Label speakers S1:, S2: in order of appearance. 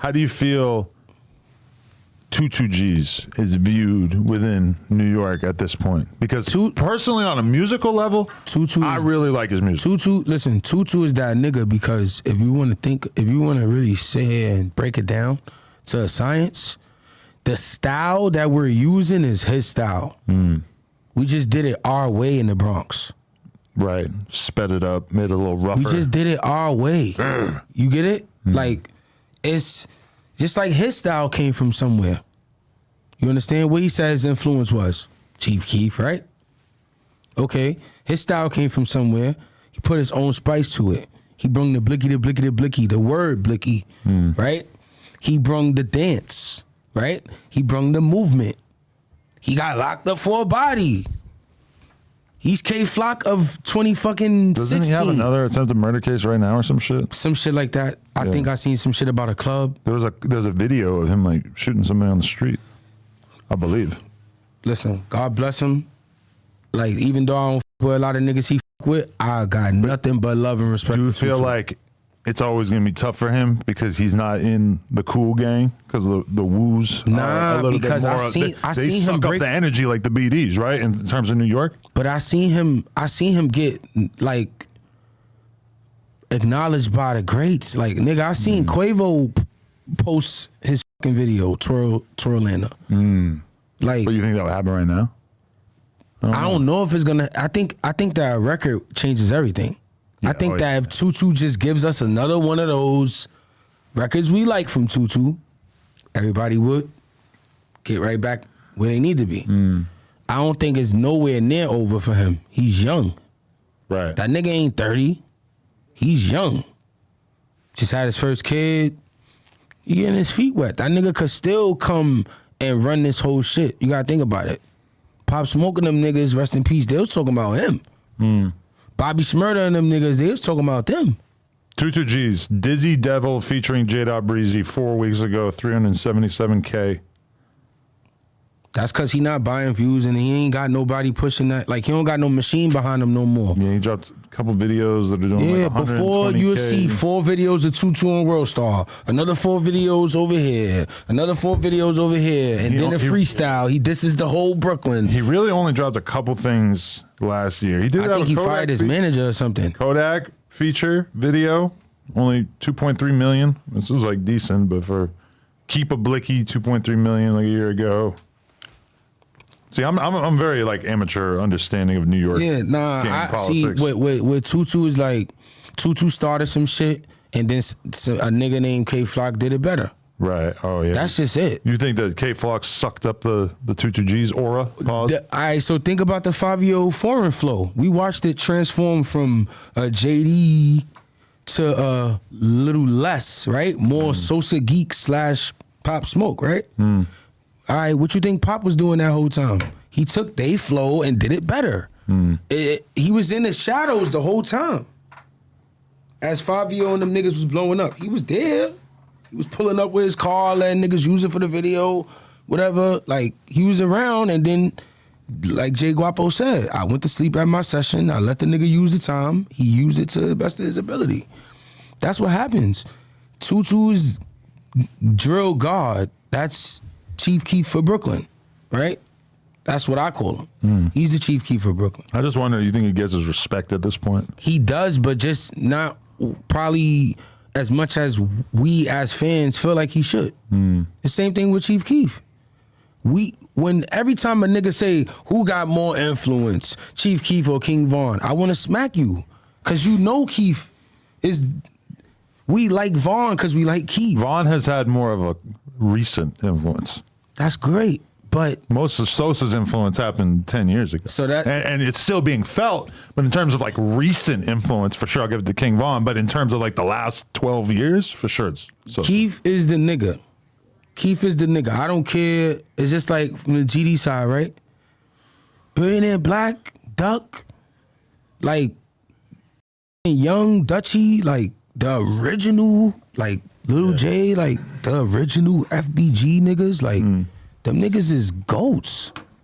S1: How do you feel 22G's is viewed within New York at this point? Because personally, on a musical level, I really like his music.
S2: Tutu is that nigga because if you want to really sit here and break it down to a science, the style that we're using is his style. We just did it our way in the Bronx.
S1: Right. Sped it up, made it a little rougher.
S2: We just did it our way. You get it? Like, it's just like his style came from somewhere. You understand what he said his influence was? Chief Keef, right? Okay. His style came from somewhere. He put his own spice to it. He brung the blicky, the word blicky, right? He brung the dance, right? He brung the movement. He got locked up for a body. He's K-Flock of 20 fucking 16.
S1: Doesn't he have another attempted murder case right now or some shit?
S2: Some shit like that. I think I seen some shit about a club.
S1: There's a video of him like shooting somebody on the street, I believe.
S2: Listen, God bless him. Like, even though I don't fuck with a lot of niggas he fuck with, I got nothing but love and respect.
S1: Do you feel like it's always gonna be tough for him because he's not in the cool gang because the woos?
S2: Nah,
S1: a little
S2: because
S1: bit more,
S2: I
S1: they
S2: seen
S1: suck
S2: him break
S1: up the energy like the BDs, right? In terms of New York.
S2: But I seen him get like acknowledged by the greats. Like, nigga, I seen Quavo post his fucking video, Twirlanda. Like,
S1: But you think that would happen right now?
S2: I don't know if it's gonna. I think that record changes everything. I think that if Tutu just gives us another one of those records we like from Tutu, everybody would get right back where they need to be. I don't think it's nowhere near over for him. He's young.
S1: Right.
S2: That nigga ain't 30. He's young. Just had his first kid. He getting his feet wet. That nigga could still come and run this whole shit. You gotta think about it. Pop Smoke and them niggas, rest in peace, they was talking about him. Bobby Shmurda and them niggas, they was talking about them.
S1: 22G's Dizzy Devil featuring J. Breezy 4 weeks ago, 377K.
S2: That's because he not buying views and he ain't got nobody pushing that. Like, he don't got no machine behind him no more.
S1: Yeah, he dropped a couple videos that are doing like 120K.
S2: Before you'll see 4 videos of Tutu on World Star, another 4 videos over here, another 4 videos over here, and then a freestyle. This is the whole Brooklyn.
S1: He really only dropped a couple things last year. He did.
S2: I think he fired his manager or something.
S1: Kodak feature video, only 2.3 million. This was like decent, but for Keep a Blicky, 2.3 million like a year ago. See, I'm very like amateur understanding of New York.
S2: Yeah, nah. I
S1: politics.
S2: see. With Tutu is like Tutu started some shit, and then a nigga named K-Flock did it better.
S1: Right. Oh yeah.
S2: That's just it.
S1: You think that K-Flock sucked up the 22G's aura? Pause.
S2: All right. So think about the 5-year-old foreign flow. We watched it transform from JD to a little less, right? More Sosa Geek / Pop Smoke, right? All right, what you think Pop was doing that whole time? He took they flow and did it better. He was in the shadows the whole time. As 5-year-old and them niggas was blowing up, he was there. He was pulling up with his car, letting niggas use it for the video, whatever. Like, he was around, and then, like Jay Guapo said, I went to sleep at my session. I let the nigga use the time. He used it to the best of his ability. That's what happens. Tutu's drill guard. That's Chief Keef for Brooklyn, right? That's what I call him. He's the Chief Keef for Brooklyn.
S1: I just wonder, you think he gets his respect at this point?
S2: He does, but just not probably as much as we as fans feel like he should. The same thing with Chief Keef. When every time a nigga say, who got more influence, Chief Keef or King Von, I want to smack you. Because you know Keef is, we like Von because we like Keef.
S1: Von has had more of a recent influence.
S2: That's great. But
S1: most of Sosa's influence happened 10 years ago.
S2: So that
S1: and it's still being felt, but in terms of like recent influence, for sure I'll give it to King Von, but in terms of like the last 12 years, for sure it's Sosa.
S2: Keef is the nigga. Keef is the nigga. I don't care. It's just like from the GD side, right? Billionaire Black, Duck, like Young Dutchy, like the original, like Lil J, like the original FBG niggas, like them niggas is goats.